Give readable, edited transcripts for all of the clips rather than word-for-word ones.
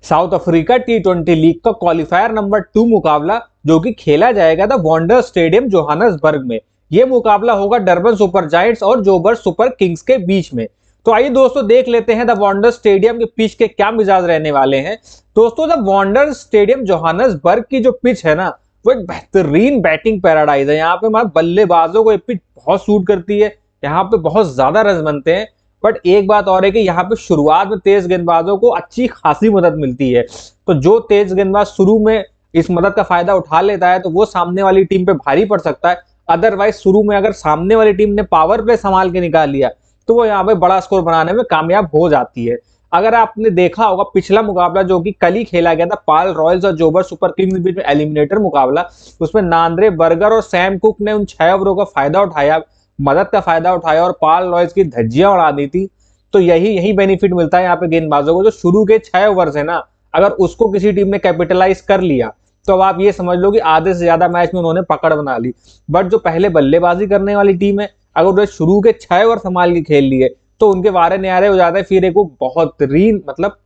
South Africa टी20 league का qualifier number 2 मुकाबला जो कि खेला जाएगा द वंडर स्टेडियम जोहानसबर्ग में। यह मुकाबला होगा डरबन सुपर जायंट्स और जोबर्स सुपर किंग्स के बीच में। तो आइए दोस्तों देख लेते हैं द वंडर स्टेडियम के पिच के क्या मिजाज रहने वाले हैं। दोस्तों द वंडर स्टेडियम जोहानसबर्ग की जो पिच है ना, वो एक बेहतरीन बैटिंग पैराडाइज है। यहाँ पे हमारे बल्लेबाजों को ये पिच बहुत सूट करती है, यहाँ पे बहुत ज्यादा रन बनते हैं। बट एक बात और है कि यहाँ पे शुरुआत में तेज गेंदबाजों को अच्छी खासी मदद मिलती है। तो जो तेज गेंदबाज शुरू में इस मदद का फायदा उठा लेता है तो वो सामने वाली टीम पे भारी पड़ सकता है। अदरवाइज शुरू में अगर सामने वाली टीम ने पावर प्ले संभाल के निकाल लिया तो वो यहाँ पे बड़ा स्कोर बनाने में कामयाब हो जाती है। अगर आपने देखा होगा पिछला मुकाबला जो कि कल ही खेला गया था पाल रॉयल्स और जोबर सुपर किंग्स के बीच में एलिमिनेटर मुकाबला, उसमें नांद्रे बर्गर और सैम कुक ने उन 6 ओवरों का फायदा उठाया, मदद का फायदा उठाया और पाल रॉयल्स की धज्जियां उड़ा दी थी। तो यही बेनिफिट मिलता है यहाँ पे गेंदबाजों को, जो शुरू के 6 ओवर्स है ना, अगर उसको किसी टीम ने कैपिटलाइज कर लिया तो अब आप ये समझ लो कि आधे से ज्यादा मैच में उन्होंने पकड़ बना ली। बट जो पहले बल्लेबाजी करने वाली टीम है, अगर उन्होंने शुरू के 6 ओवर संभाल के खेल लिए तो उनके वारे न्यारे हो जाते हैं। फिर एक वो बेहतरीन मतलब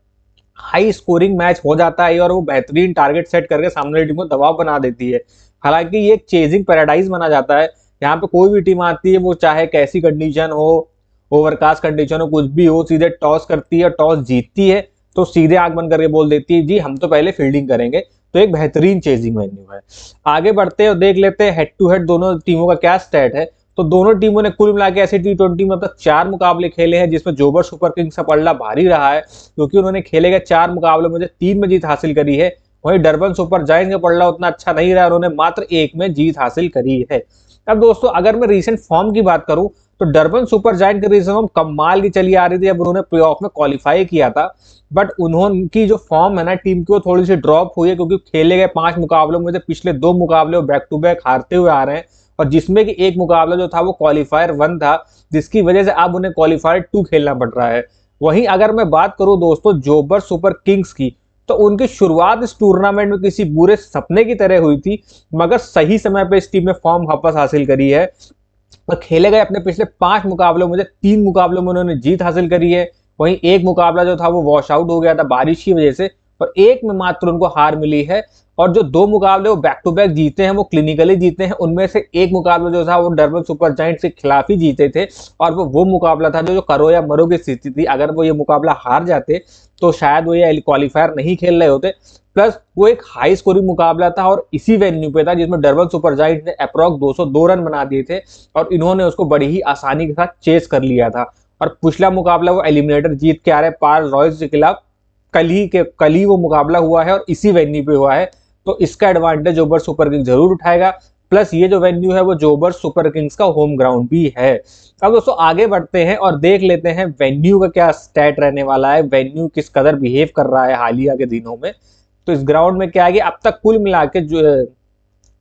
हाई स्कोरिंग मैच हो जाता है और वो बेहतरीन टारगेट सेट करके सामने वाली टीम को दबाव बना देती है। हालांकि ये एक चेजिंग पैराडाइज माना जाता है। यहाँ पे कोई भी टीम आती है, वो चाहे कैसी कंडीशन हो, ओवरकास्ट कंडीशन हो, कुछ भी हो, सीधे टॉस करती है, टॉस जीतती है तो सीधे आंख बंद करके बोल देती है जी हम तो पहले फील्डिंग करेंगे। तो एक बेहतरीन चेजिंग वेन्यू है। आगे बढ़ते हैं और देख लेते हैं हेड टू हेड दोनों टीमों का क्या स्टैट है। तो दोनों टीमों ने कुल मिला के ऐसे टी20 में अब तक 4 मुकाबले खेले हैं, जिसमें जोबर सुपर किंग्स का पलड़ा भारी रहा है क्योंकि उन्होंने खेले गए 4 मुकाबलों में 3 में जीत हासिल करी है। वहीं डरबन सुपर जायंट्स का पलड़ा उतना अच्छा नहीं रहा, उन्होंने मात्र 1 में जीत हासिल करी है। अब दोस्तों अगर मैं रीसेंट फॉर्म की बात करूं तो डरबन सुपर जायंट की रीसेंट फॉर्म कमाल की चली आ रही थी। अब उन्होंने प्लेऑफ में क्वालिफाई किया था, बट उन्होंने जो फॉर्म है ना टीम की, वो थोड़ी सी ड्रॉप हुई है क्योंकि खेले गए 5 मुकाबलों में से पिछले 2 मुकाबले बैक टू बैक हारते हुए आ रहे हैं और जिसमें कि एक मुकाबला जो था वो क्वालिफायर 1 था, जिसकी वजह से अब उन्हें क्वालिफायर 2 खेलना पड़ रहा है। वहीं अगर मैं बात करूं दोस्तों जोबर सुपर किंग्स की, तो उनकी शुरुआत इस टूर्नामेंट में किसी बुरे सपने की तरह हुई थी, मगर सही समय पे इस टीम ने फॉर्म वापस हासिल करी है और खेले गए अपने पिछले 5 मुकाबलों में 3 मुकाबलों में उन्होंने जीत हासिल करी है। वहीं एक मुकाबला जो था वो वॉश आउट हो गया था बारिश की वजह से और एक में मात्र उनको हार मिली है। और जो 2 मुकाबले वो बैक टू बैक जीते हैं वो क्लिनिकली जीते हैं। उनमें से एक मुकाबला जो था वो डरबन सुपर जायंट्स के खिलाफ ही जीते थे और वो मुकाबला था जो करो या मरो की स्थिति थी। अगर वो ये मुकाबला हार जाते तो शायद वो ये क्वालिफायर नहीं खेल रहे होते। प्लस वो एक हाई स्कोरिंग मुकाबला था और इसी वेन्यू पे था जिसमें डरबन सुपर जायंट्स ने अप्रॉक्स 202 रन बना दिए थे और इन्होंने उसको बड़ी ही आसानी के साथ चेस कर लिया था। और पिछला मुकाबला वो एलिमिनेटर जीत के आ रहे पाल रॉयल्स के खिलाफ कल ही वो मुकाबला हुआ है और इसी वेन्यू पे हुआ है। तो इसका एडवांटेज जोबर सुपर किंग्स जरूर उठाएगा। प्लस ये जो वेन्यू है वो जोबर सुपर किंग्स का होम ग्राउंड भी है। अब दोस्तों आगे बढ़ते हैं और देख लेते हैं वेन्यू का क्या स्टैट रहने वाला है, वेन्यू किस कदर बिहेव कर रहा है हालिया के दिनों में। तो इस ग्राउंड में क्या है कि अब तक कुल मिला के जो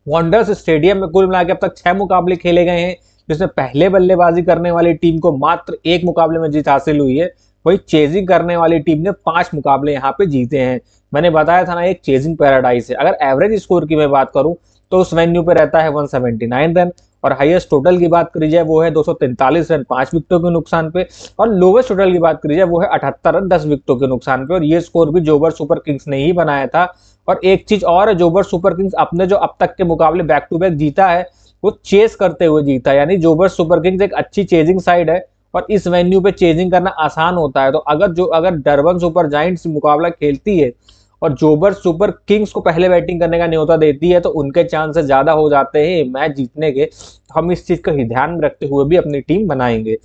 वंडर्स स्टेडियम में कुल मिला के अब तक 6 मुकाबले खेले गए हैं, जिसमें पहले बल्लेबाजी करने वाली टीम को मात्र 1 मुकाबले में जीत हासिल हुई है। वही चेजिंग करने वाली टीम ने 5 मुकाबले यहाँ पे जीते हैं। मैंने बताया था ना एक चेजिंग पैराडाइज है। अगर एवरेज स्कोर की मैं बात करूं तो उस वेन्यू पे रहता है 179 रन और हाईएस्ट टोटल की बात करी जाए वो है 243 रन 5 विकेटों के नुकसान पे और लोवेस्ट टोटल की बात करी जाए वो है 78 रन 10 विकेटों के नुकसान पे। और ये स्कोर भी जोबर सुपर किंग्स ने ही बनाया था। और एक चीज और है, जोबर सुपर किंग्स अपने जो अब तक के मुकाबले बैक टू बैक जीता है वो चेस करते हुए जीता है, यानी जोबर सुपर किंग्स एक अच्छी चेजिंग साइड है और इस वेन्यू पे चेजिंग करना आसान होता है। तो अगर डरबन सुपर जायंट्स मुकाबला खेलती है और जोबर सुपर किंग्स को पहले बैटिंग करने का न्योता देती है तो उनके चांसेस ज्यादा हो जाते हैं मैच जीतने के। हम इस चीज का ही ध्यान में रखते हुए भी अपनी टीम बनाएंगे।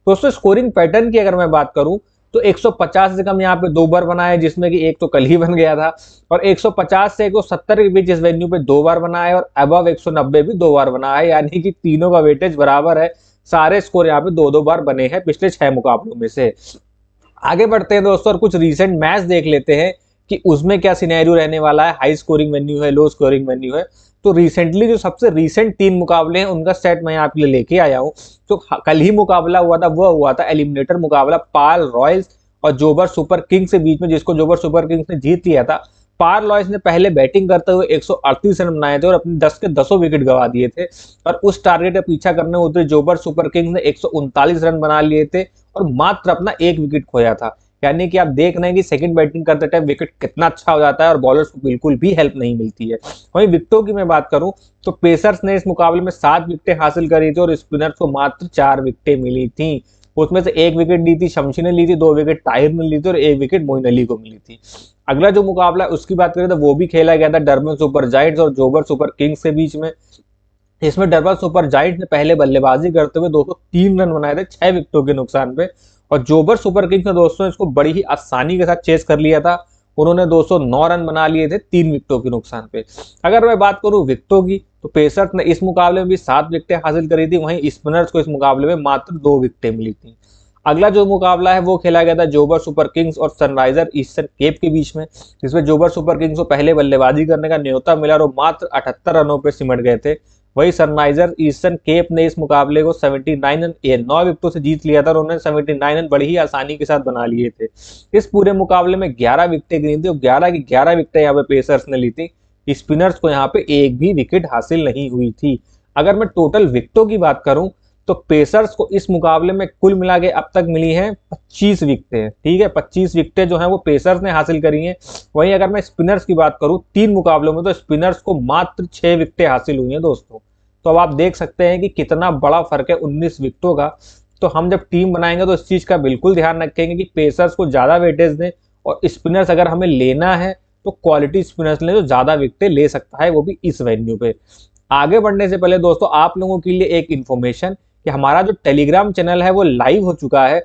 दोस्तों स्कोरिंग पैटर्न की अगर मैं बात करूं तो 150 से कम यहाँ पे 2 बार बना है, जिसमें कि एक तो कल ही बन गया था, और 150 से 170 के बीच इस वेन्यू पे 2 बार बना है और अबव 190 भी 2 बार बना है, यानी कि तीनों का वेटेज बराबर है। सारे स्कोर यहाँ पे 2-2 बार बने हैं पिछले 6 मुकाबलों में से। आगे बढ़ते हैं दोस्तों और कुछ रीसेंट मैच देख लेते हैं कि उसमें क्या सिनेरियो रहने वाला है, हाई स्कोरिंग वेन्यू है, लो स्कोरिंग वेन्यू है। तो रिसेंटली जो सबसे रिसेंट 3 मुकाबले हैं उनका सेट मैं आपके लिए लेके आया हूं। तो कल ही मुकाबला हुआ था, वो हुआ था एलिमिनेटर मुकाबला पाल रॉयल्स और जोबर सुपर किंग्स के बीच में, जिसको जोबर सुपर किंग्स ने जीत लिया था। पाल रॉयल्स ने पहले बैटिंग करते हुए 138 रन बनाए थे और अपने 10 के 10 विकेट गंवा दिए थे और उस टारगेट का पीछा करने उतरे जोबर सुपर किंग्स ने 139 रन बना लिए थे और मात्र अपना 1 विकेट खोया था। यानी कि आप देख रहे हैं कि सेकंड बैटिंग करते टाइम विकेट कितना अच्छा हो जाता है और बॉलर्स को बिल्कुल भी हेल्प नहीं मिलती है। वहीं विकेटों की मैं बात करूं तो पेसर्स ने इस मुकाबले में 7 विकेटें हासिल करी थी और स्पिनर्स को मात्र 4 विकेटें मिली थी। उसमें से 1 विकेट ली थी शमशी ने ली थी, 2 विकेट ताहिर ने ली थी और 1 विकेट मोइन अली को मिली थी। अगला जो मुकाबला है उसकी बात करें तो वो भी खेला गया था डरबन सुपर जायंट्स और जोबर सुपर किंग्स के बीच में। इसमें डरबन सुपर जायंट्स ने पहले बल्लेबाजी करते हुए 203 रन बनाए थे 6 विकेटों के नुकसान पे, और जोबर सुपर किंग्स ने दोस्तों इसको बड़ी ही आसानी के साथ चेस कर लिया था। उन्होंने 209 रन बना लिए थे 3 विकेटों के नुकसान पे। अगर मैं बात करूं विकेटों की तो पेसर्स ने इस मुकाबले में भी 7 विकेटें हासिल करी थी, वहीं स्पिनर्स को इस मुकाबले में मात्र 2 विकेटें मिली थी। अगला जो मुकाबला है वो खेला गया था जोबर सुपर किंग्स और सनराइजर ईस्टर्न केप के बीच में, जिसमें जोबर सुपर किंग्स को पहले बल्लेबाजी करने का न्योता मिला और वो मात्र 78 रनों पर सिमट गए थे। वही सनराइजर ईस्टर्न केप ने इस मुकाबले को 79 रन 9 विकेटों से जीत लिया था और उन्होंने 79 रन बड़ी ही आसानी के साथ बना लिए थे। इस पूरे मुकाबले में 11 विकेटें गिनी थी और 11 की 11 विकेटें यहाँ पे पेसर्स ने ली थी। स्पिनर्स को यहाँ पे एक भी विकेट हासिल नहीं हुई थी। अगर मैं टोटल विकेटों की बात करूं तो पेसर्स को इस मुकाबले में कुल मिला के अब तक मिली हैं 25 विकेटें। ठीक है, 25 विकेटें जो हैं वो पेसर्स ने हासिल करी हैं। वहीं अगर मैं स्पिनर्स की बात करूं 3 मुकाबलों में तो स्पिनर्स को मात्र 6 विकेटें हासिल हुई हैं दोस्तों। तो अब आप देख सकते हैं कि कितना बड़ा फर्क है 19 विकेटों का। तो हम जब टीम बनाएंगे तो इस चीज का बिल्कुल ध्यान रखेंगे कि पेसर्स को ज्यादा वेटेज दें और स्पिनर्स अगर हमें लेना है तो क्वालिटी स्पिनर्स लें जो ज्यादा विकेटें ले सकता है, वो भी इस वेन्यू पे। आगे बढ़ने से पहले दोस्तों आप लोगों के लिए एक इन्फॉर्मेशन कि हमारा जो टेलीग्राम चैनल है वो लाइव हो चुका है।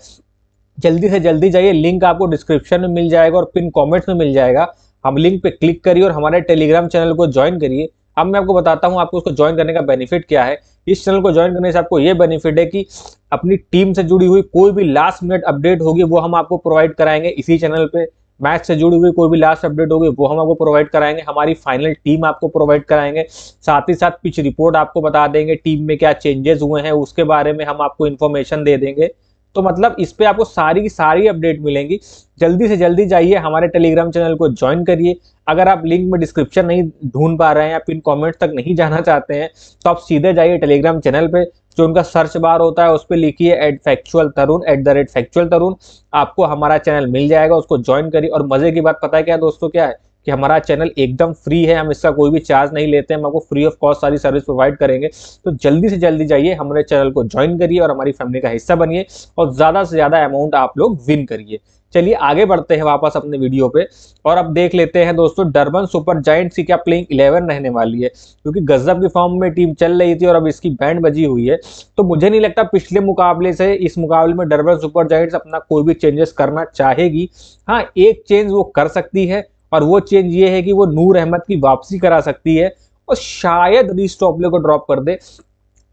जल्दी से जल्दी जाइए, लिंक आपको डिस्क्रिप्शन में मिल जाएगा और पिन कमेंट्स में मिल जाएगा। हम लिंक पे क्लिक करिए और हमारे टेलीग्राम चैनल को ज्वाइन करिए। अब मैं आपको बताता हूं आपको उसको ज्वाइन करने का बेनिफिट क्या है। इस चैनल को ज्वाइन करने से आपको ये बेनिफिट है कि अपनी टीम से जुड़ी हुई कोई भी लास्ट मिनट अपडेट होगी वो हम आपको प्रोवाइड कराएंगे इसी चैनल पे। मैच से जुड़ी हुई कोई भी लास्ट अपडेट होगी वो हम आपको प्रोवाइड कराएंगे। हमारी फाइनल टीम आपको प्रोवाइड कराएंगे, साथ ही साथ पिच रिपोर्ट आपको बता देंगे, टीम में क्या चेंजेस हुए हैं उसके बारे में हम आपको इन्फॉर्मेशन दे देंगे। तो मतलब इस पे आपको सारी की सारी अपडेट मिलेंगी। जल्दी से जल्दी जाइए हमारे टेलीग्राम चैनल को ज्वाइन करिए। अगर आप लिंक में डिस्क्रिप्शन नहीं ढूंढ पा रहे हैं या पिन कमेंट तक नहीं जाना चाहते हैं तो आप सीधे जाइए टेलीग्राम चैनल पे, जो उनका सर्च बार होता है उस पर लिखिए @factualtarun @factualtarun। आपको हमारा चैनल मिल जाएगा, उसको ज्वाइन करिए। और मजे की बात पता है क्या दोस्तों, क्या है कि हमारा चैनल एकदम फ्री है, हम इसका कोई भी चार्ज नहीं लेते हैं, हम आपको फ्री ऑफ कॉस्ट सारी सर्विस प्रोवाइड करेंगे। तो जल्दी से जल्दी जाइए हमारे चैनल को ज्वाइन करिए और हमारी फैमिली का हिस्सा बनिए और ज्यादा से ज्यादा अमाउंट आप लोग विन करिए। चलिए आगे बढ़ते हैं वापस अपने वीडियो पे और अब देख लेते हैं दोस्तों डरबन सुपर जायंट्स की क्या प्लेइंग 11 रहने वाली है, क्योंकि गजब की फॉर्म में टीम चल रही थी और अब इसकी बैंड बजी हुई है। तो मुझे नहीं लगता पिछले मुकाबले से इस मुकाबले में डरबन सुपर जायंट्स अपना कोई भी चेंजेस करना चाहेगी। हाँ, एक चेंज वो कर सकती है और वो चेंज ये है कि वो नूर अहमद की वापसी करा सकती है और शायद रीस टॉपले को ड्रॉप कर दे।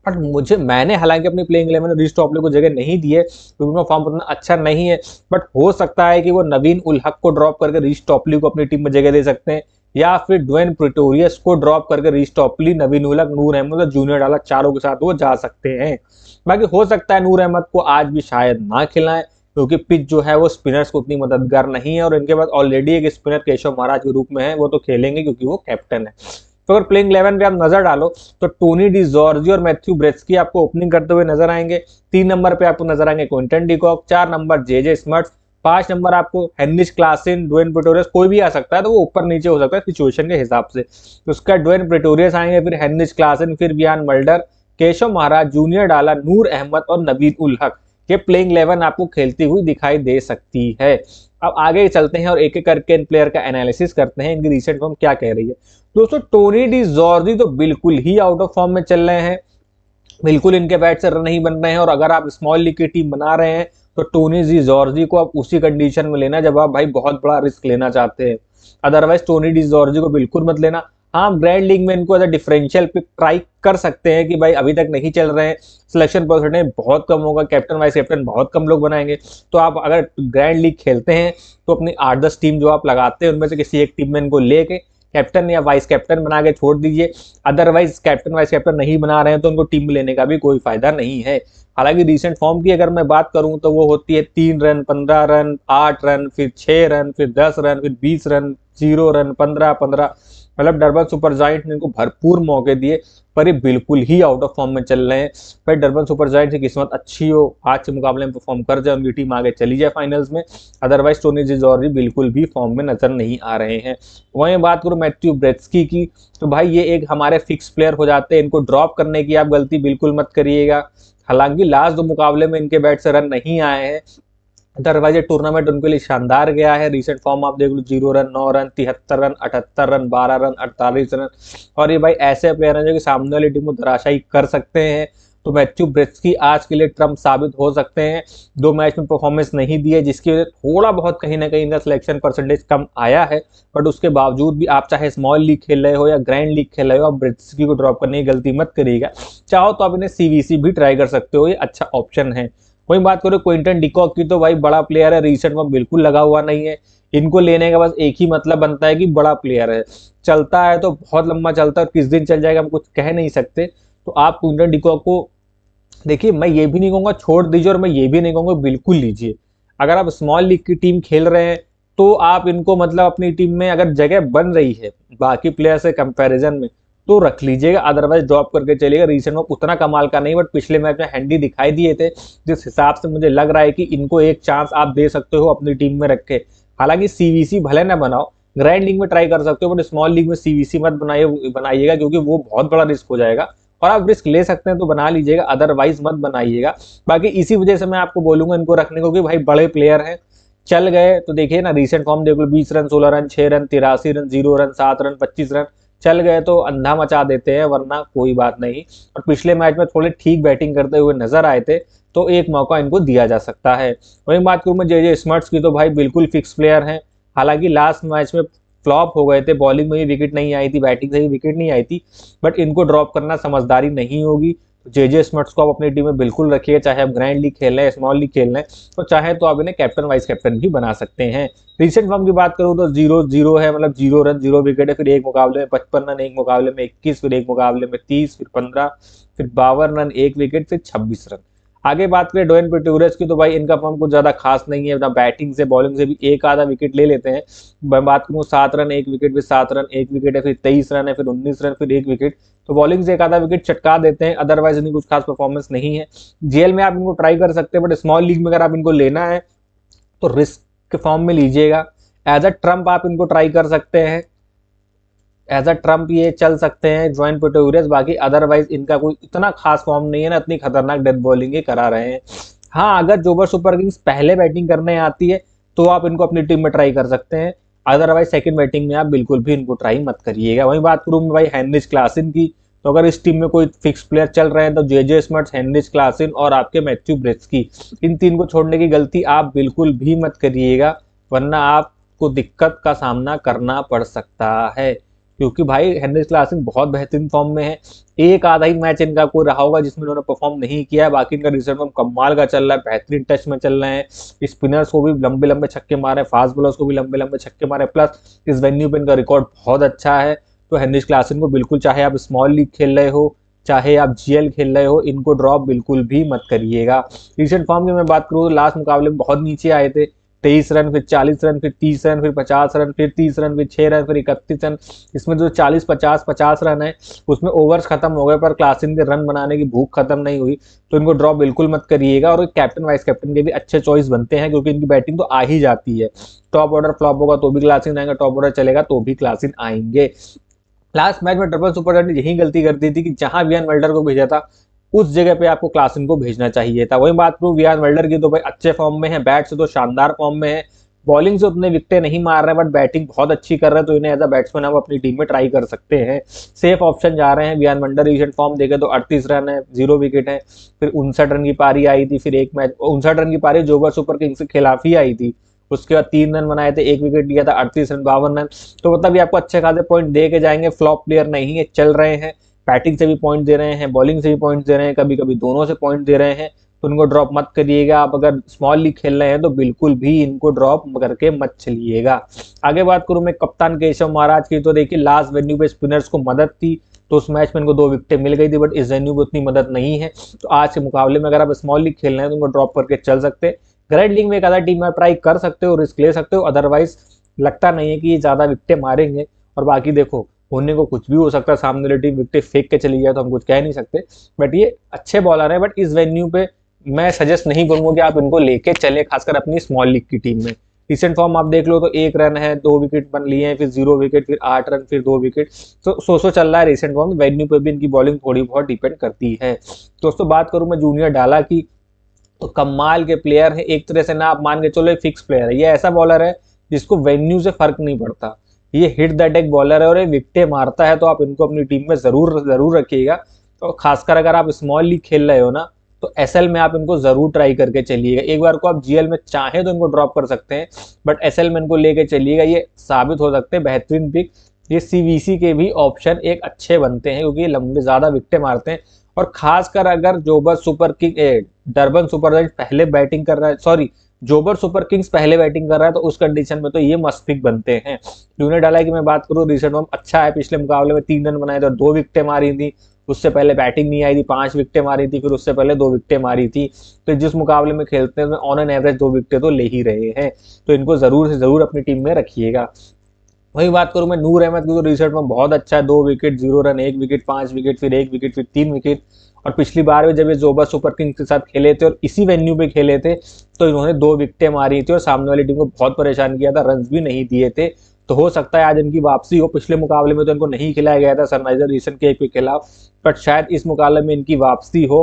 बट मैंने हालांकि अपनी प्लेइंग 11 में रीस टॉपले को जगह नहीं दी है क्योंकि उनका फॉर्म उतना अच्छा नहीं है। बट हो सकता है कि वो नवीन उल हक को ड्रॉप करके रीस टॉपली को अपनी टीम में जगह दे सकते हैं, या फिर ड्वेन प्रिटोरियस को ड्रॉप करके रीस टॉपली, नवीन उल हक, नूर अहमद और जूनियर डाला चारों के साथ वो जा सकते हैं। बाकी हो सकता है नूर अहमद को आज भी शायद ना खिलाएं क्योंकि पिच जो है वो स्पिनर्स को उतनी मददगार नहीं है और इनके पास ऑलरेडी एक स्पिनर केशव महाराज के रूप में है, वो तो खेलेंगे क्योंकि वो कैप्टन है। तो अगर प्लेइंग 11 पे आप नजर डालो तो टोनी डी जॉर्जी और मैथ्यू ब्रेस्की आपको ओपनिंग करते हुए नजर आएंगे। 3 नंबर पे आपको नजर आएंगे Quinton de Kock, 4 number JJ smuts, 5 number आपको हेनरिच क्लासन, ड्वेन प्रिटोरियस, कोई भी आ सकता है, तो वो ऊपर नीचे हो सकता है सिचुएशन के हिसाब से। तो उसका ड्वेन प्रिटोरियस आएंगे, फिर हेनरिच क्लासन, फिर बियान मल्डर, केशव महाराज, जूनियर डाला, नूर अहमद और नवीन उल हक। ये प्लेइंग 11 आपको खेलती हुई दिखाई दे सकती है। अब आगे चलते हैं और एक एक करके इन प्लेयर का एनालिसिस करते हैं, इनकी रिसेंट फॉर्म क्या कह रही है। दोस्तों टोनी डी जॉर्जी तो बिल्कुल ही आउट ऑफ फॉर्म में चल रहे हैं, बिल्कुल इनके बैट से रन नहीं बन रहे हैं। और अगर आप स्मॉल लीग की टीम बना रहे हैं तो टोनी डी जॉर्जी को आप उसी कंडीशन में लेना जब आप भाई बहुत बड़ा रिस्क लेना चाहते हैं। अदरवाइज टोनी डी जॉर्जी को बिल्कुल मत लेना। हाँ, ग्रैंड लीग में इनको as a differential pick try कर सकते हैं कि भाई अभी तक नहीं चल रहे हैं, सिलेक्शन परसेंटेज बहुत कम होगा, कैप्टन वाइस कैप्टन बहुत कम लोग बनाएंगे। तो आप अगर ग्रैंड लीग खेलते हैं तो अपनी 8-10 टीम जो आप लगाते हैं उनमें से किसी एक टीम में इनको लेके कैप्टन या वाइस कैप्टन बना के छोड़ दीजिए। अदरवाइज कैप्टन वाइस कैप्टन नहीं बना रहे हैं तो उनको टीम में लेने का भी कोई फायदा नहीं है। हालांकि रिसेंट फॉर्म की अगर मैं बात करूं तो वो होती है 3 रन, 15 रन, 8 रन, फिर 6 रन, फिर 10 रन, फिर 20 रन, 0 रन, 15-15। मतलब डरबन सुपर जायंट ने इनको भरपूर मौके दिए, पर ये बिल्कुल ही आउट ऑफ फॉर्म में चल रहे हैं। भाई डरबन सुपर जायंट की किस्मत अच्छी हो, आज के मुकाबले में परफॉर्म कर जाए, उनकी टीम आगे चली जाए फाइनल्स में, अदरवाइज टोनी जॉर्जी बिल्कुल भी फॉर्म में नजर नहीं आ रहे हैं। वहीं बात करूं मैथ्यू ब्रेत्सकी की, तो भाई ये एक हमारे फिक्स प्लेयर हो जाते हैं, इनको ड्रॉप करने की आप गलती बिल्कुल मत करिएगा। हालांकि लास्ट 2 मुकाबले में इनके बैट से रन नहीं आए हैं, अदरवाइज ये टूर्नामेंट उनके लिए शानदार गया है। रिसेंट फॉर्म आप देख लो, 0 run, 9 run, 73 run, 78 run, 12 run, 48 run, और ये भाई ऐसे प्लेयर हैं जो कि सामने वाली टीम को धराशायी कर सकते हैं। तो मैथ्यू ब्रेत्सकी आज के लिए ट्रम्प साबित हो सकते हैं। 2 मैच में परफॉर्मेंस नहीं दी है, जिसकी वजह से थोड़ा बहुत कहीं ना कहीं इनका सिलेक्शन परसेंटेज कम आया है, बट उसके बावजूद भी आप चाहे स्मॉल लीग खेल रहे हो या ग्रैंड लीग खेल रहे हो, आप ब्रेत्सकी को ड्रॉप करने की गलती मत करिएगा। चाहो तो आप इन्हें सीवीसी भी ट्राई कर सकते हो, ये अच्छा ऑप्शन है। वही बात करो क्विंटन डिकॉक की, तो भाई बड़ा प्लेयर है, रिसेंट में बिल्कुल लगा हुआ नहीं है। इनको लेने का बस एक ही मतलब बनता है कि बड़ा प्लेयर है, चलता है तो बहुत लंबा चलता है, किस दिन चल जाएगा हम कुछ कह नहीं सकते। तो आप क्विंटन डिकॉक को देखिए, मैं ये भी नहीं कहूंगा छोड़ दीजिए, और मैं ये भी नहीं कहूंगा बिल्कुल लीजिए। अगर आप स्मॉल लीग की टीम खेल रहे हैं तो आप इनको मतलब अपनी टीम में अगर जगह बन रही है बाकी प्लेयर से कंपैरिजन में, तो रख लीजिएगा, अदरवाइज ड्रॉप करके चलिएगा। रिसेंट में उतना कमाल का नहीं, बट पिछले मैच में हैंडी दिखाई दिए थे, जिस हिसाब से मुझे लग रहा है कि इनको एक चांस आप दे सकते हो अपनी टीम में रखे। हालांकि सीवीसी भले ना बनाओ, ग्रैंड लीग में ट्राई कर सकते हो, बट स्मॉल लीग में सीवीसी मत बनाइएगा, क्योंकि वो बहुत बड़ा रिस्क हो जाएगा। और आप रिस्क ले सकते हैं तो बना लीजिएगा, अदरवाइज मत बनाइएगा। बाकी इसी वजह से मैं आपको बोलूंगा इनको रखने को कि भाई बड़े प्लेयर हैं, चल गए तो देखिए ना, रिसेंट फॉर्म देख लो, 20 run, 16 run, 6 run, 83 run, 0 run, 7 run, 25 run, चल गए तो अंधा मचा देते हैं, वरना कोई बात नहीं। और पिछले मैच में थोड़े ठीक बैटिंग करते हुए नजर आए थे, तो एक मौका इनको दिया जा सकता है। वही बात करूं मैं जे स्मर्ट्स की, तो भाई बिल्कुल फिक्स प्लेयर हैं। हालांकि लास्ट मैच में फ्लॉप हो गए थे, बॉलिंग में भी विकेट नहीं आई थी, बैटिंग से भी विकेट नहीं आई थी, बट इनको ड्रॉप करना समझदारी नहीं होगी। जे स्मर्ट्स को आप अपनी टीम में बिल्कुल रखिए, चाहे आप ग्रैंड लीग खेल रहे हैं, स्मॉल लीग खेल रहे हैं, तो चाहे तो आप इन्हें कैप्टन वाइस कैप्टन भी बना सकते हैं। रिसेंट फॉर्म की बात करूं तो 0-0 है, मतलब 0 रन 0 विकेट है, फिर एक मुकाबले में 55 रन, एक मुकाबले में 21, फिर एक मुकाबले में 30, फिर 15, फिर 52 रन, एक विकेट, फिर 26 रन। आगे बात करें डोइन पेटूरस की, तो भाई इनका फॉर्म कुछ ज्यादा खास नहीं है, ना बैटिंग से बॉलिंग से भी एक आधा विकेट ले लेते हैं। मैं बात करूं 7 रन 1 विकेट, फिर 7 रन 1 विकेट है, फिर 23 रन है, फिर 19 रन, फिर 1 विकेट, तो बॉलिंग से एक आधा विकेट चटका देते हैं, अदरवाइज इनकी कुछ खास परफॉर्मेंस नहीं है। जेल में आप इनको ट्राई कर सकते हैं, बट स्मॉल लीग में अगर आप इनको लेना है तो रिस्क के फॉर्म में लीजिएगा। एज अ ट्रम्प आप इनको ट्राई कर सकते हैं, एज अ ट्रम्प ये चल सकते हैं जॉइन पेटोरियस, बाकी अदरवाइज इनका कोई इतना खास फॉर्म नहीं है ना, इतनी खतरनाक डेथ बॉलिंग ही करा रहे हैं। हाँ, अगर जोबर सुपर किंग्स पहले बैटिंग करने आती है तो आप इनको अपनी टीम में ट्राई कर सकते हैं, अदरवाइज सेकंड बैटिंग में आप बिल्कुल भी इनको ट्राई मत करिएगा। वही बात करूँ मैं भाई हेनरिच क्लासन की, तो अगर इस टीम में कोई फिक्स प्लेयर चल रहे हैं तो जे स्मर्ट्स, हेनरिच क्लासन और आपके मैथ्यू ब्रेत्सकी, इन 3 को छोड़ने की गलती आप बिल्कुल भी मत करिएगा, वरना आपको दिक्कत का सामना करना पड़ सकता है। क्योंकि भाई हेनरिच क्लासन बहुत बेहतरीन फॉर्म में है, एक आधा ही मैच इनका कोई रहा होगा जिसमें उन्होंने परफॉर्म नहीं किया है, बाकी इनका रिजल्ट में कमाल का चल रहा है, बेहतरीन टच में चल रहे हैं, स्पिनर्स को भी लंबे लंबे छक्के मारे, फास्ट बॉलर्स को भी लंबे लंबे छक्के मारे, प्लस इस वेन्यू पे इनका रिकॉर्ड बहुत अच्छा है। तो हेनरिच क्लासन को बिल्कुल, चाहे आप स्मॉल लीग खेल रहे हो, चाहे आप जीएल खेल रहे हो, इनको ड्रॉप बिल्कुल भी मत करिएगा। रिसेंट फॉर्म की मैं बात करूँ तो लास्ट मुकाबले में बहुत नीचे आए थे, 23 रन, फिर 40 रन, फिर 30 रन, फिर 50 रन, फिर 30 रन, फिर 6 रन, फिर 31 रन। इसमें जो 40-50-50 रन है उसमें ओवर्स खत्म हो गए, पर क्लासन के रन बनाने की भूख खत्म नहीं हुई, तो इनको ड्रॉप बिल्कुल मत करिएगा। और कैप्टन वाइस कैप्टन के भी अच्छे चॉइस बनते हैं, क्योंकि इनकी बैटिंग तो आ ही जाती है। टॉप ऑर्डर फ्लॉप होगा तो भी क्लासन आएंगे, टॉप ऑर्डर चलेगा तो भी क्लासन आएंगे। लास्ट मैच में ट्रिपल सुपर ने यही गलती कर दी थी कि जहां वियान वेल्डर को भेजा था उस जगह पे आपको क्लासन को भेजना चाहिए था। वही बात करूं वियान वेल्डर की, तो भाई अच्छे फॉर्म में है, बैट से तो शानदार फॉर्म में है, बॉलिंग से उतने विकेटें नहीं मार रहे हैं, बट बैटिंग बहुत अच्छी कर रहे हैं, तो इन्हें एज अ बैट्समैन आप अपनी टीम में ट्राई कर सकते हैं। सेफ ऑप्शन जा रहे हैं वियान वेल्डर। रिसेंट फॉर्म देखे तो 38 रन है, 0 विकेट है, फिर 59 रन की पारी आई थी, फिर एक मैच 59 रन की पारी जोबर सुपर किंग्स के खिलाफ ही आई थी, उसके बाद 3 रन बनाए थे, 1 विकेट लिया था, 38 रन, 52 रन, तो मतलब ये आपको अच्छे खासे पॉइंट दे के जाएंगे। फ्लॉप प्लेयर नहीं है, चल रहे हैं, बैटिंग से भी पॉइंट दे रहे हैं, बॉलिंग से भी पॉइंट दे रहे हैं, कभी कभी दोनों से पॉइंट दे रहे हैं, तो उनको ड्रॉप मत करिएगा। आप अगर स्मॉल लीग खेल रहे हैं तो बिल्कुल भी इनको ड्रॉप करके मत चलिएगा। आगे बात करूं मैं कप्तान केशव महाराज की, तो देखिए लास्ट वेन्यू पे स्पिनर्स को मदद थी, तो उस मैच में इनको 2 विकेटें मिल गई थी, बट इस वेन्यू पे उतनी मदद नहीं है, तो आज के मुकाबले में अगर आप स्मॉल लीग खेल रहे हैं तो उनको ड्रॉप करके चल सकते हैं। ग्रैंड लीग में एक आधा टीम में ट्राई कर सकते हो, रिस्क ले सकते हो, अदरवाइज लगता नहीं है कि ये ज्यादा विकेटें मारेंगे। और बाकी देखो होने को कुछ भी हो सकता है, सामने वाली टीम विकेट फेंक के चली जाए तो हम कुछ कह नहीं सकते, बट ये अच्छे बॉलर है। बट इस वेन्यू पे मैं सजेस्ट नहीं करूंगा कि आप इनको लेके चले, खासकर अपनी स्मॉल लीग की टीम में। रिसेंट फॉर्म आप देख लो तो 1 रन है, 2 विकेट बन लिए हैं, फिर 0 विकेट, फिर 8 रन, फिर 2 विकेट। तो सो चल रहा है रिसेंट फॉर्म। वेन्यू पे भी इनकी बॉलिंग थोड़ी बहुत डिपेंड करती है। दोस्तों बात करूं मैं जूनियर डाला की, तो कमाल के प्लेयर है, एक तरह से ना आप मान के चलो फिक्स प्लेयर है। ये ऐसा बॉलर है जिसको वेन्यू से फर्क नहीं पड़ता, ये हिट द डेक बॉलर है और ये विकेटें मारता है। तो आप इनको अपनी टीम में जरूर जरूर रखिएगा। तो खासकर अगर आप स्मॉल लीग खेल रहे हो ना, तो एसएल में आप इनको जरूर ट्राई करके चलिएगा। एक बार को आप जीएल में चाहें तो इनको ड्रॉप कर सकते हैं, बट एसएल में इनको लेके चलिएगा, ये साबित हो सकते हैं बेहतरीन पिक। ये सीवीसी के भी ऑप्शन एक अच्छे बनते हैं, क्योंकि ये लंबे ज्यादा विकेटें मारते हैं। और खासकर अगर Joburg super king Durban super giants पहले बैटिंग कर रहा है, सॉरी जोबर सुपर किंग्स पहले बैटिंग कर रहा है, तो उस कंडीशन में तो ये मस्त पिक बनते हैं। जूनियर डाला की मैं बात करूं, रिसेंट फॉर्म अच्छा है, पिछले मुकाबले में 3 रन बनाए थे और 2 विकेटें मारी थी। उससे पहले बैटिंग नहीं आई थी, 5 विकेटें मारी थी, फिर उससे पहले 2 विकेटें मारी थी। तो जिस मुकाबले में खेलते हैं ऑन एन एवरेज 2 विकेटें तो ले ही रहे हैं। तो इनको जरूर से जरूर अपनी टीम में रखिएगा। वही बात करूं मैं नूर अहमद की, तो रिसेंट में बहुत अच्छा है, 2 विकेट, 0 रन, 1 विकेट, 5 विकेट, फिर 1 विकेट, फिर 3 विकेट। और पिछली बार भी जब ये जोबर सुपर किंग्स के साथ खेले थे और इसी वेन्यू पे खेले थे, तो इन्होंने 2 विकेटें मारी थी और सामने वाली टीम को बहुत परेशान किया था, रन भी नहीं दिए थे। तो हो सकता है आज इनकी वापसी हो। पिछले मुकाबले में तो इनको नहीं खिलाया गया था सनराइजर ऋषभ के खिलाफ, बट शायद इस मुकाबले में इनकी वापसी हो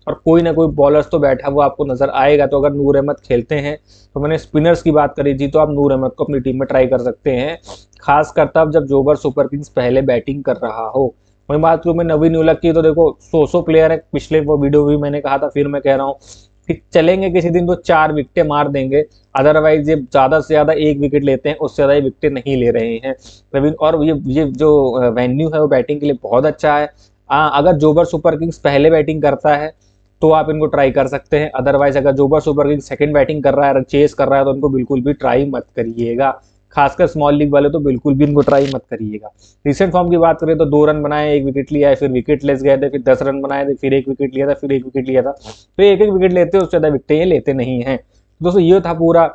और कोई ना कोई बॉलर्स तो बैठा हुआ आपको नजर आएगा। तो अगर नूर अहमद खेलते हैं, तो मैंने स्पिनर्स की बात करी थी, तो आप नूर अहमद को अपनी टीम में ट्राई कर सकते हैं, खासकर तब जब जोबर सुपर किंग्स पहले बैटिंग कर रहा हो। वही बात करूं मैं नवीन उलक की, तो देखो 100 प्लेयर है, पिछले वो वीडियो भी मैंने कहा था, फिर मैं कह रहा हूँ कि चलेंगे किसी दिन तो 4 विकेटें मार देंगे। अदरवाइज ये ज्यादा से ज्यादा 1 विकेट लेते हैं, उससे ज्यादा विकेटें नहीं ले रहे हैं नवीन। और ये जो वेन्यू है वो बैटिंग के लिए बहुत अच्छा है। अगर जोबर सुपर किंग्स पहले बैटिंग करता है तो आप इनको ट्राई कर सकते हैं। अदरवाइज अगर Joburg super Kings second batting कर रहा है, चेस कर रहा है, तो उनको बिल्कुल भी ट्राई मत करिएगा। खासकर स्मॉल लीग वाले तो बिल्कुल भी इनको ट्राई मत करिएगा। रिसेंट फॉर्म की बात करें तो 2 रन बनाए, 1 विकेट लिया है, फिर विकेट लेस गए थे, फिर 10 रन बनाए थे, फिर 1 विकेट लिया था, फिर 1 विकेट लिया था। तो 1-1 विकेट लेते हैं, उससे ज्यादा विकेटें ये लेते नहीं है। दोस्तों ये था पूरा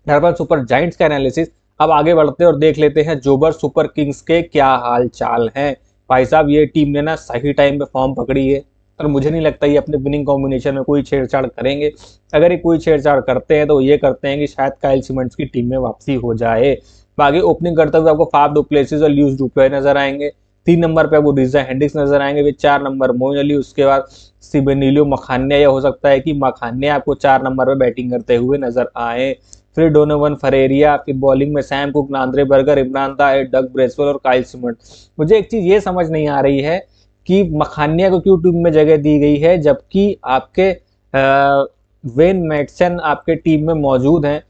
डरबन सुपर जायंट्स का एनालिसिस। अब आगे बढ़ते हैं और देख लेते हैं जोबर सुपर किंग्स के क्या हाल चाल हैं। भाई साहब ये टीम ने ना सही टाइम पे फॉर्म पकड़ी है, और मुझे नहीं लगता ये अपने विनिंग कॉम्बिनेशन में कोई छेड़छाड़ करेंगे। अगर ये कोई छेड़छाड़ करते हैं तो ये करते हैं कि शायद काइल सिमंड्स की टीम में वापसी हो जाए। बाकी ओपनिंग करते हुए आपको फाफ डु प्लेसिस और ल्यूइस डुप्लेसी नजर आएंगे। 3 नंबर पे आपको रिजा हेंड्रिक्स नजर आएंगे, फिर 4 नंबर मोइन अली, उसके बाद सिबेनिलियो मखान्या, या हो सकता है कि मखान्या आपको 4 नंबर पे बैटिंग करते हुए नजर आए। फिर डोनोवन फरेरिया, फिर बॉलिंग में Sam Cook, Nandre Burger, Imran Tahir, Doug Bracewell और काइल सिमंड्स। मुझे एक चीज ये समझ नहीं आ रही है कि मखान्या को क्यों टीम में जगह दी गई है, जबकि आपके वेन मैटसन आपके टीम में मौजूद हैं।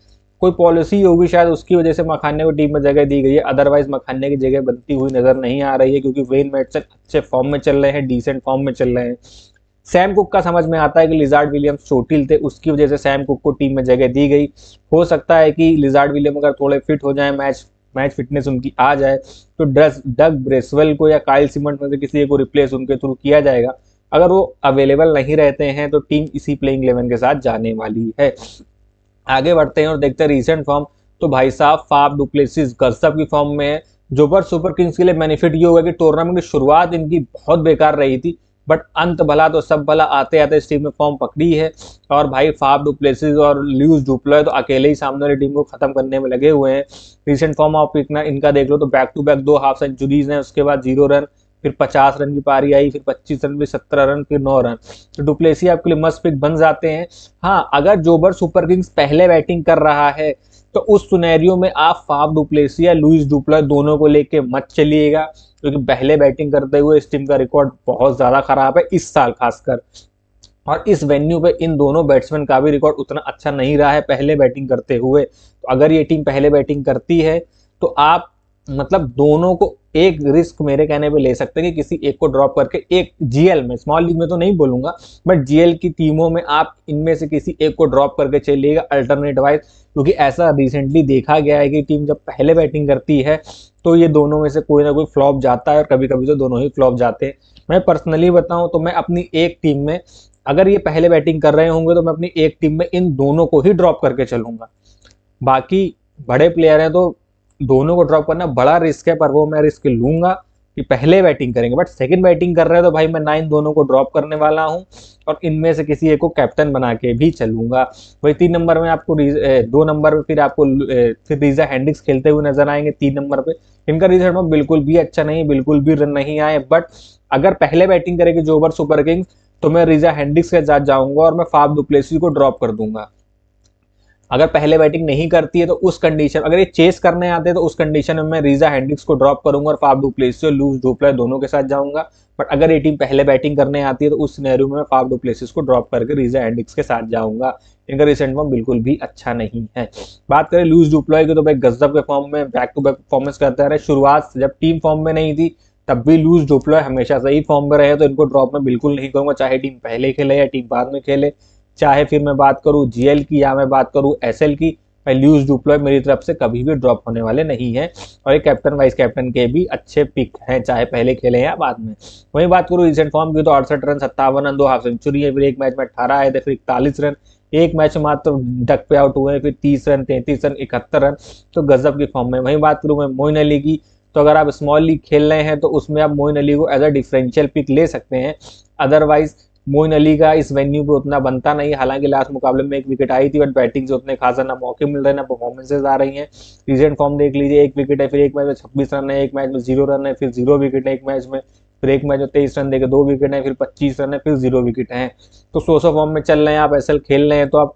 कोई पॉलिसी होगी शायद, उसकी वजह से मखान्या को टीम में जगह दी गई है। अदरवाइज मखान्या की जगह बनती हुई नजर नहीं आ रही है, क्योंकि वेन मैटसन अच्छे फॉर्म में चल रहे हैं, डिसेंट फॉर्म में चल रहे हैं। सैम कुक का समझ में आता है कि लिजार्ड विलियम्स चोटिल थे, उसकी वजह से सैम कुक को टीम में जगह दी गई। हो सकता है कि लिजार्ड विलियम अगर थोड़े फिट हो जाए, मैच फिटनेस उनकी आ जाए, तो डग ब्रेसवेल को या काइल सिमंड्स में से किसी एक को रिप्लेस उनके थ्रू किया जाएगा। अगर वो अवेलेबल नहीं रहते हैं तो टीम इसी प्लेइंग 11 के साथ जाने वाली है। आगे बढ़ते हैं और देखते हैं रिसेंट फॉर्म। तो भाई साहब फाफ डु प्लेसिस गजब की फॉर्म में है। जोबर सुपर किंग्स के लिए बेनिफिट ये होगा कि टूर्नामेंट की शुरुआत इनकी बहुत बेकार रही थी, बट अंत भला तो सब भला, आते आते इस टीम में फॉर्म पकड़ी है। और भाई फाफ डु प्लेसिस और ल्यूइस डुप्लेसी तो अकेले ही सामने वाली टीम को खत्म करने में लगे हुए हैं। रिसेंट फॉर्म आप इनका देख लो तो back to back 2 half centuries हैं, उसके बाद 0 रन, फिर 50 रन की पारी आई, फिर 25 रन, फिर 17 रन, फिर 9 रन। तो डुप्लेसी आपके लिए मस्त पिक बन जाते हैं। हाँ, अगर जोबर सुपर किंग्स पहले बैटिंग कर रहा है तो उस सिनेरियो में आप फाफ डुप्लेसी या लुइस डुप्लेसी दोनों को लेके मत चलिएगा, क्योंकि पहले बैटिंग करते हुए इस टीम का रिकॉर्ड बहुत ज्यादा खराब है इस साल खासकर। और इस वेन्यू पे इन दोनों बैट्समैन का भी रिकॉर्ड उतना अच्छा नहीं रहा है पहले बैटिंग करते हुए। तो अगर ये टीम पहले बैटिंग करती है तो आप मतलब दोनों को एक रिस्क मेरे कहने पे ले सकते हैं कि किसी एक को ड्रॉप करके, एक जीएल में, स्मॉल लीग में तो नहीं बोलूंगा, बट जीएल की टीमों में आप इनमें से किसी एक को ड्रॉप करके चलिएगा अल्टरनेट वाइज। क्योंकि ऐसा रिसेंटली देखा गया है कि टीम जब पहले बैटिंग करती है तो ये दोनों में से कोई ना कोई फ्लॉप जाता है, और कभी कभी तो दोनों ही फ्लॉप जाते हैं। मैं पर्सनली बताऊं तो मैं अपनी एक टीम में, अगर ये पहले बैटिंग कर रहे होंगे तो मैं अपनी एक टीम में इन दोनों को ही ड्रॉप करके चलूंगा। बाकी बड़े प्लेयर हैं तो दोनों को ड्रॉप करना बड़ा रिस्क है, पर वो मैं रिस्क लूंगा कि पहले बैटिंग करेंगे, बट सेकंड बैटिंग कर रहे हैं तो भाई मैं 9 दोनों को ड्रॉप करने वाला हूं और इनमें से किसी एक को कैप्टन बना के भी चलूंगा। वही 3 नंबर में आपको 2 नंबर में फिर आपको फिर रीजा हेंड्रिक्स खेलते हुए नजर आएंगे 3 नंबर पे। इनका रिजल्ट में बिल्कुल भी अच्छा नहीं, बिल्कुल भी रन नहीं आए, बट अगर पहले बैटिंग करेगी जोबर सुपर किंग्स तो मैं रीजा हेंड्रिक्स के साथ जाऊंगा और मैं फाफ डुप्लेसी को ड्रॉप कर दूंगा। अगर पहले बैटिंग नहीं करती है तो उस कंडीशन, अगर ये चेस करने आते हैं तो उस कंडीशन में मैं रीजा हेंड्रिक्स को ड्रॉप करूंगा और फाफ डुप्लेसिस और लूज डुप्ले दोनों के साथ जाऊंगा। बट अगर ये टीम पहले बैटिंग करने आती है तो उस सिनेरियो में मैं फाफ डुप्लेसिस को ड्रॉप करके रीजा हेंड्रिक्स के साथ जाऊंगा। इनका रिसेंट फॉर्म बिल्कुल भी अच्छा नहीं है। बात करें लूज डुप्ले की तो भाई गजब के फॉर्म में बैक टू बैक परफॉर्मेंस करते रहे। शुरुआत जब टीम फॉर्म में नहीं थी तब भी लूज डुप्ले हमेशा सही फॉर्म में रहे, तो इनको ड्रॉप में बिल्कुल नहीं करूंगा, चाहे टीम पहले खेले या टीम बाद में खेले। चाहे फिर मैं बात करूं जीएल की या मैं बात करूं एसएल की, लूज डुप्लॉय मेरी तरफ से कभी भी ड्रॉप होने वाले नहीं है। और ये कैप्टन वाइस कैप्टन के भी अच्छे पिक हैं, चाहे पहले खेले या बाद में। वहीं बात करूं रिसेंट फॉर्म की तो 68 रन 57 रन 2 हाफ सेंचुरी है, फिर एक मैच में 18 आए थे, फिर 41 रन, एक मैच में मात्र डक पे आउट हुए, फिर 30 रन 33 रन 71 रन, तो गजब की फॉर्म में। वहीं बात करूं मैं मोइन अली की, तो अगर आप स्मॉल लीग खेल रहे हैं तो उसमें आप मोइन अली को एज अ डिफरेंशियल पिक ले सकते हैं। अदरवाइज मोइन अली का इस वेन्यू पे उतना बनता नहीं, हालांकि लास्ट मुकाबले में एक विकेट आई थी, बट बैटिंग से उतने खासा ना मौके मिल रहे हैं ना परफॉर्मेंसेज आ रही हैं। रिसेंट फॉर्म देख लीजिए, एक विकेट है, फिर एक मैच में 26 रन है, एक मैच में 0 रन है, फिर 0 विकेट है एक मैच में, फिर एक मैच में 23 रन देके 2 विकेट है, फिर 25 रन है, फिर 0 विकेट है। तो सो फॉर्म में चल रहे हैं, आप एसएल खेल रहे हैं तो आप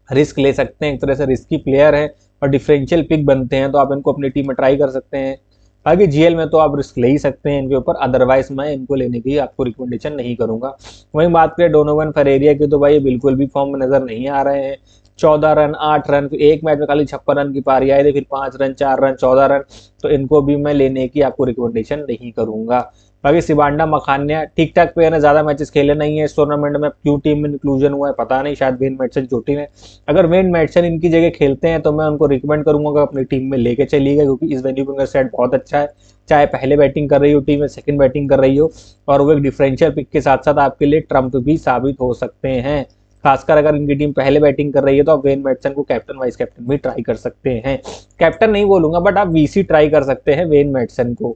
रिस्क ले सकते हैं, एक तरह से रिस्की प्लेयर है और डिफरेंशियल पिक बनते हैं, तो आप इनको अपनी टीम में ट्राई कर सकते हैं। बाकी जीएल में तो आप रिस्क ले ही सकते हैं इनके ऊपर, अदरवाइज मैं इनको लेने की आपको रिकमेंडेशन नहीं करूंगा। वहीं बात करें डोनोवन फेरेरिया की, तो भाई बिल्कुल भी फॉर्म में नजर नहीं आ रहे हैं। 14 रन 8 रन, फिर एक मैच में खाली 56 रन की पारी आई थी, फिर 5 रन 4 रन 14 रन, तो इनको भी मैं लेने की आपको रिकमेंडेशन नहीं करूंगा। बाकी सिबांडा मखानिया ठीक ठाक प्लेयर है, ज्यादा मैचेस खेले नहीं है इस टूर्नामेंट में, क्यों टीम में इंक्लूजन हुआ है पता नहीं, शायद वेन मैटसन चोटिल है। अगर वेन मैटसन इनकी जगह खेलते हैं तो मैं उनको रिकमेंड करूंगा कि अपनी टीम में लेके चलिएगा, क्योंकि इस वेन्यू पर सेट बहुत अच्छा है। चाहे पहले बैटिंग कर रही हो टीम में, सेकंड बैटिंग कर रही हो, और वो एक डिफरेंशियल पिक के साथ साथ आपके लिए ट्रम्प भी साबित हो सकते हैं। खासकर अगर इनकी टीम पहले बैटिंग कर रही है तो आप वेन मैटसन को कैप्टन वाइस कैप्टन भी ट्राई कर सकते हैं। कैप्टन नहीं बोलूंगा, बट आप वीसी ट्राई कर सकते हैं वेन मैटसन को।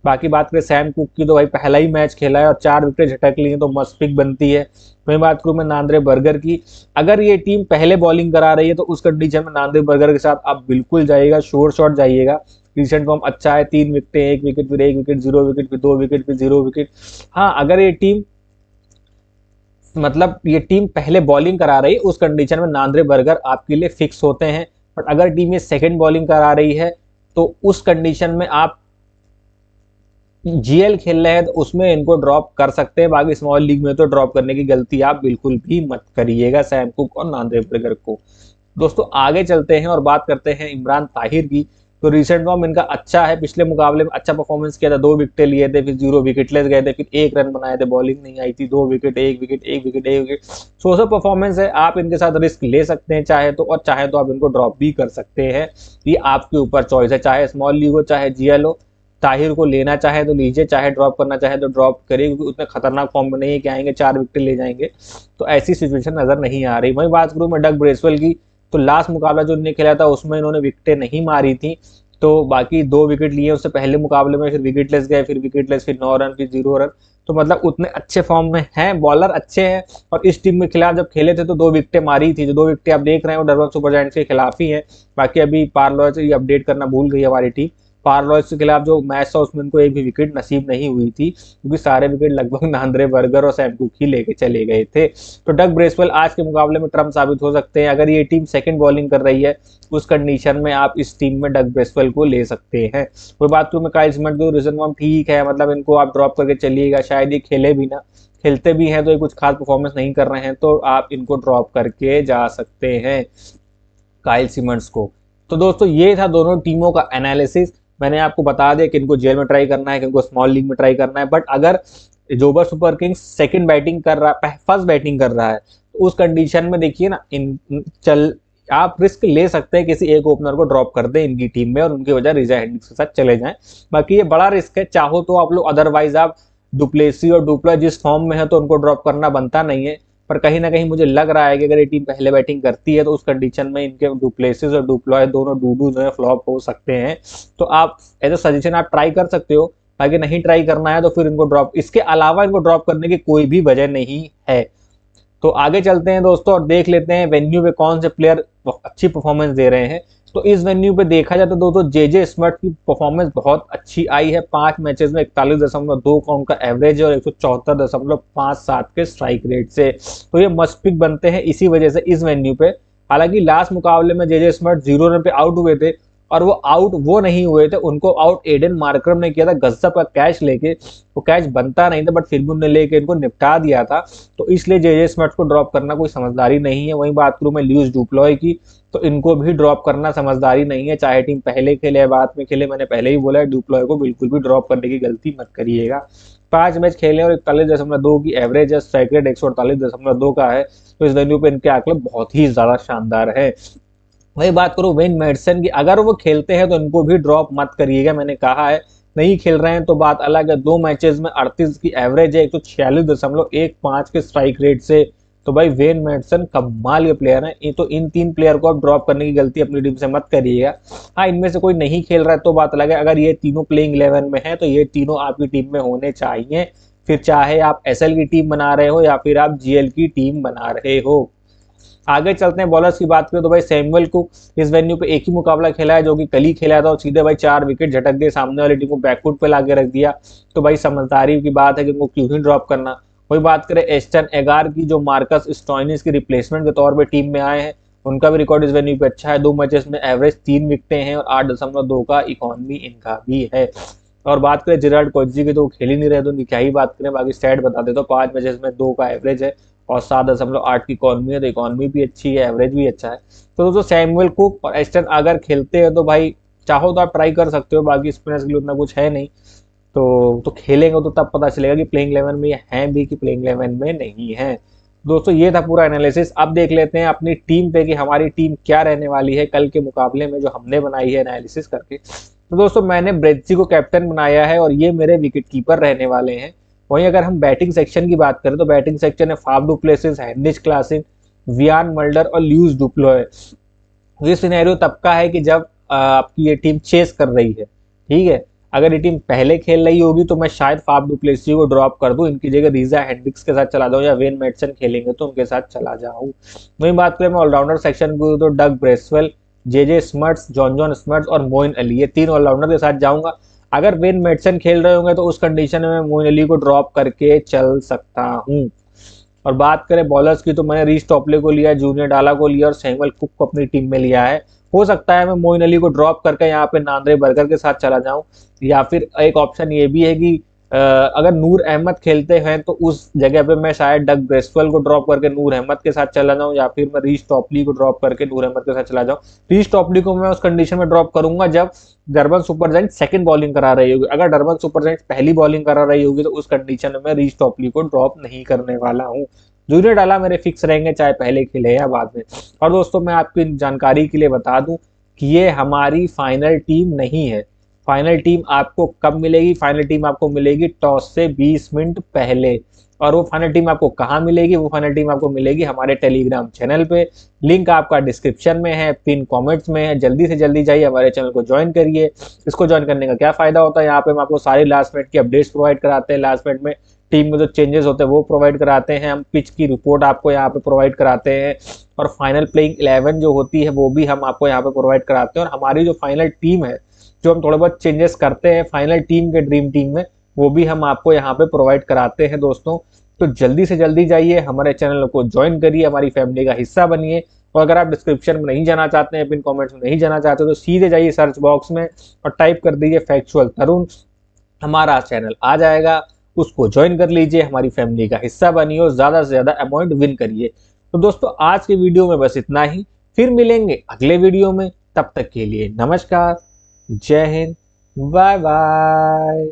बाकी बात करें सैम कुक की, तो भाई पहला ही मैच खेला है और 4 विकेट झटक ली है, तो मस्त पिक बनती है। वहीं बात करूं मैं नांद्रे बर्गर की, अगर ये टीम पहले बॉलिंग करा रही है तो उस कंडीशन में नांद्रे बर्गर के साथ आप बिल्कुल जाइएगा, श्योर शॉट जाइएगा। रिसेंट फॉर्म अच्छा है, 3 विकेट 1 विकेट फिर 1 विकेट 0 विकेट फिर 2 विकेट फिर 0 विकेट। हाँ, अगर ये टीम ये टीम पहले बॉलिंग करा रही है उस कंडीशन में नांद्रे बर्गर आपके लिए फिक्स होते हैं। बट अगर टीम ये सेकंड बॉलिंग करा रही है तो उस कंडीशन में आप जीएल खेल रहे हैं तो उसमें इनको ड्रॉप कर सकते हैं। बाकी स्मॉल लीग में तो ड्रॉप करने की गलती आप बिल्कुल भी मत करिएगा सैम कुक और नांद्रे बर्गर को। दोस्तों आगे चलते हैं और बात करते हैं इमरान ताहिर की। तो रिसेंट फॉर्म इनका अच्छा है, पिछले मुकाबले में अच्छा परफॉर्मेंस किया था, 2 विकेट लिए थे, फिर 0 विकेटलेस गए थे, फिर 1 रन बनाए थे, बॉलिंग नहीं आई थी, 2 wicket 1 wicket 1 wicket 1 wicket, so performance है। आप इनके साथ रिस्क ले सकते हैं चाहे तो, और चाहे तो आप इनको ड्रॉप भी कर सकते हैं, ये आपके ऊपर चॉइस है। चाहे स्मॉल लीग हो चाहे जीएल हो, ताहिर को लेना चाहे तो लीजिए, चाहे ड्रॉप करना चाहे तो ड्रॉप करिए, क्योंकि उतने खतरनाक फॉर्म में नहीं है कि आएंगे 4 विकेट ले जाएंगे, तो ऐसी सिचुएशन नजर नहीं आ रही। वहीं बात करूं मैं डग ब्रेसवेल की, तो लास्ट मुकाबला जो इन्होंने खेला था उसमें इन्होंने विकेटें नहीं मारी थी, तो बाकी 2 विकेट लिए उससे पहले मुकाबले में, फिर विकेटलेस गए, फिर विकेटलेस, फिर 9 रन, फिर 0 रन, तो उतने अच्छे फॉर्म में हैं, बॉलर अच्छे हैं। और इस टीम के खिलाफ जब खेले थे तो 2 विकेटें मारी थी, जो 2 विकेटें आप देख रहे हैं वो डरबन सुपर जायंट्स के खिलाफ ही है। बाकी अभी पार्लॉय से अपडेट करना भूल गई हमारी टीम, पार्लॉयस के खिलाफ जो मैच था उसमें उनको एक भी विकेट नसीब नहीं हुई थी, क्योंकि सारे विकेट लगभग नांद्रे बर्गर और सैम कुक ही लेके चले गए थे। तो डग ब्रेसवेल आज के मुकाबले में ट्रम्प साबित हो सकते हैं। अगर ये टीम सेकंड बॉलिंग कर रही है उस कंडीशन में आप इस टीम में डग ब्रेसवेल को ले सकते हैं। कोई बात करूं मैं काइल सीमंड की, रीजन फॉर्म ठीक है, इनको आप ड्रॉप करके चलिएगा, शायद ये खेले भी ना, खेलते भी हैं तो ये कुछ खास परफॉर्मेंस नहीं कर रहे हैं, तो आप इनको ड्रॉप करके जा सकते हैं काइल सीमंड्स को। तो दोस्तों ये था दोनों टीमों का एनालिसिस। मैंने आपको बता दिया कि इनको जेल में ट्राई करना है, कि इनको स्मॉल लीग में ट्राई करना है। बट अगर Joburg super Kings second batting कर रहा है, फर्स्ट बैटिंग कर रहा है, तो उस कंडीशन में देखिए ना, आप रिस्क ले सकते हैं किसी एक ओपनर को ड्रॉप कर दें इनकी टीम में और उनकी वजह रीजा हेंड्रिक्स के साथ चले जाएं। बाकी ये बड़ा रिस्क है, चाहो तो आप लोग, अदरवाइज आप डुप्लेसी और डुप्ला जिस फॉर्म में है तो उनको ड्रॉप करना बनता नहीं है। पर कहीं ना कहीं मुझे लग रहा है कि अगर ये टीम पहले बैटिंग करती है तो उस कंडीशन में इनके डुप्लेसिस और डुप्लॉय दोनों डूडू जो है फ्लॉप हो सकते हैं। तो आप एज अ सजेशन आप ट्राई कर सकते हो, आगे नहीं ट्राई करना है तो फिर इनको ड्रॉप, इसके अलावा इनको ड्रॉप करने की कोई भी वजह नहीं है। तो आगे चलते हैं दोस्तों और देख लेते हैं वेन्यू पे कौन से प्लेयर अच्छी परफॉर्मेंस दे रहे हैं। तो इस वेन्यू पे देखा जाए तो दोस्तों जेजे स्मर्ट की परफॉर्मेंस बहुत अच्छी आई है। 5 मैचेस में 41.2 का उनका एवरेज है और 174.57 के स्ट्राइक रेट से, तो ये मस्ट पिक बनते हैं इसी वजह से इस वेन्यू पे। हालांकि लास्ट मुकाबले में जेजे स्मर्ट 0 रन पे आउट हुए थे, और वो आउट वो नहीं हुए थे, उनको आउट एडन मार्करम ने किया था गजब का कैच लेके। वो कैच बनता नहीं था बट फिर भी उन्होंने लेके इनको निपटा दिया था, तो इसलिए जेजे स्मर्ट को ड्रॉप करना कोई समझदारी नहीं है। वहीं बात करूं मैं ल्यूइस डुप्लॉय की, तो इनको भी ड्रॉप करना समझदारी नहीं है, चाहे टीम पहले खेले या बाद में खेले। मैंने पहले ही बोला है डुप्लॉय को बिल्कुल भी ड्रॉप करने की गलती मत करिएगा। 5 मैच खेले और 41.2 की एवरेज है, स्ट्राइक रेट 148.2 का है, तो इस वेन्यू पे इनके आंकड़े बहुत ही ज्यादा शानदार है। वही बात करूं वेन मैडिसन की, अगर वो खेलते हैं तो इनको भी ड्रॉप मत करिएगा, मैंने कहा है। नहीं खेल रहे हैं तो बात अलग है। 2 मैचेस में 38 की एवरेज है, 146.15 के स्ट्राइक रेट से, तो भाई वेन मैडिसन कमाल के प्लेयर हैं। तो इन 3 प्लेयर को आप ड्रॉप करने की गलती अपनी टीम से मत करिएगा। हाँ, इनमें से कोई नहीं खेल रहा है तो बात अलग है। अगर ये तीनों प्लेइंग 11 में है तो ये तीनों आपकी टीम में होने चाहिए, फिर चाहे आप एसएल की टीम बना रहे हो या फिर आप जीएल की टीम बना रहे हो। आगे चलते हैं बॉलर्स की बात करें तो भाई सैमुअल कुक इस वेन्यू पे एक ही मुकाबला खेला है जो कि कल ही खेला था, और सीधे भाई 4 विकेट झटक दिए, सामने वाली टीम को बैकफुट पे लाके रख दिया। तो भाई समझदारी की बात है कि उनको क्यों ही ड्रॉप करना। वही बात करें एस्टन एगार की, जो मार्कस स्टोइनिस की रिप्लेसमेंट के तौर पर टीम में आए हैं, उनका भी रिकॉर्ड इस वेन्यू पे अच्छा है। 2 मैचेस में एवरेज 3 विकेटें हैं और 8.2 का इकोनॉमी इनका भी है। और बात करें जिराल्ड कोहली की, तो वो खेल ही नहीं रहे तो उनकी क्या ही बात करें। बाकी स्टैट बता देते तो 5 मैचेस में 2 का एवरेज है और 7.8 की इकॉनमी है, तो इकॉनमी भी अच्छी है, एवरेज भी अच्छा है। तो दोस्तों सैमुअल कुक और एस्टन अगर खेलते हैं तो भाई चाहो तो आप ट्राई कर सकते हो, बाकी स्पिनर्स के लिए उतना कुछ है नहीं। तो खेलेंगे तो तब पता चलेगा कि प्लेइंग 11 में है भी कि प्लेइंग 11 में नहीं है। दोस्तों ये था पूरा एनालिसिस। अब देख लेते हैं अपनी टीम पे कि हमारी टीम क्या रहने वाली है कल के मुकाबले में, जो हमने बनाई है एनालिसिस करके। तो दोस्तों मैंने ब्रेजी को कैप्टन बनाया है और ये मेरे विकेट कीपर रहने वाले हैं। वहीं अगर हम बैटिंग सेक्शन की बात करें तो बैटिंग सेक्शन है Faf du Plessis, Heinrich Klaasen, Wiaan Mulder और ल्यूइस डुप्लॉय। ये सिनेरियो तब का है कि जब आपकी ये टीम चेस कर रही है, ठीक है। अगर ये टीम पहले खेल रही होगी तो मैं शायद फाफ डू प्लेसिस को ड्रॉप कर दूं, इनकी जगह रीजा हेंड्रिक्स के साथ चला जाऊं, या वेन मैडिसन खेलेंगे तो उनके साथ चला जाऊं। वही बात करें मैं ऑलराउंडर सेक्शन को तो Doug Bracewell, JJ Smuts, John Smuts और मोइन अली, ये 3 ऑलराउंडर के साथ जाऊंगा। अगर वेन मैडिसन खेल रहे होंगे तो उस कंडीशन में मोइन अली को ड्रॉप करके चल सकता हूं। और बात करें बॉलर्स की तो मैंने रीस टॉपले को लिया, जूनियर डाला को लिया और सैमुअल कुक को अपनी टीम में लिया है। हो सकता है मैं मोइन अली को ड्रॉप करके यहाँ पे नांद्रे बर्गर के साथ चला जाऊं, या फिर एक ऑप्शन ये भी है कि अगर नूर अहमद खेलते हैं तो उस जगह पे मैं शायद डग ब्रेसवेल को ड्रॉप करके नूर अहमद के साथ चला जाऊं, या फिर मैं रीस टॉपली को ड्रॉप करके नूर अहमद के साथ चला जाऊं। रीस टॉपली को मैं उस कंडीशन में ड्रॉप करूंगा जब Durban super giants second bowling करा रही होगी। अगर डरबन सुपर जायंट्स पहली बॉलिंग करा रही होगी तो उस कंडीशन में मैं रीस टॉपली को ड्रॉप नहीं करने वाला हूँ। जूनियर डाला मेरे फिक्स रहेंगे चाहे पहले खेले या बाद में। और दोस्तों मैं आपकी जानकारी के लिए बता दूं कि ये हमारी फाइनल टीम नहीं है। फाइनल टीम आपको कब मिलेगी? फाइनल टीम आपको मिलेगी टॉस से 20 मिनट पहले। और वो फाइनल टीम आपको कहाँ मिलेगी? वो फाइनल टीम आपको मिलेगी हमारे टेलीग्राम चैनल पे, लिंक आपका डिस्क्रिप्शन में है, पिन कमेंट्स में है। जल्दी से जल्दी जाइए हमारे चैनल को ज्वाइन करिए। इसको ज्वाइन करने का क्या फायदा होता है, यहाँ पे हम आपको सारी लास्ट मिनट की अपडेट्स प्रोवाइड कराते हैं, लास्ट मिनट में टीम में जो चेंजेस होते हैं वो प्रोवाइड कराते हैं, हम पिच की रिपोर्ट आपको यहाँ पे प्रोवाइड कराते हैं, और फाइनल प्लेइंग 11 जो होती है वो भी हम आपको यहाँ पे प्रोवाइड कराते हैं। और हमारी जो फाइनल टीम है, जो हम थोड़े बहुत चेंजेस करते हैं फाइनल टीम के ड्रीम टीम में, वो भी हम आपको यहाँ पे प्रोवाइड कराते हैं दोस्तों। तो जल्दी से जल्दी जाइए हमारे चैनल को ज्वाइन करिए, हमारी फैमिली का हिस्सा बनिए। और अगर आप डिस्क्रिप्शन में नहीं जाना चाहते हैं, पिन कमेंट्स में नहीं जाना चाहते, तो सीधे जाइए सर्च बॉक्स में और टाइप कर दीजिए फैक्चुअल तरुण, हमारा चैनल आ जाएगा, उसको ज्वाइन कर लीजिए, हमारी फैमिली का हिस्सा बनिए और ज्यादा से ज्यादा अमाउंट विन करिए। तो दोस्तों आज के वीडियो में बस इतना ही, फिर मिलेंगे अगले वीडियो में। तब तक के लिए नमस्कार, जय हिंद, बाय बाय।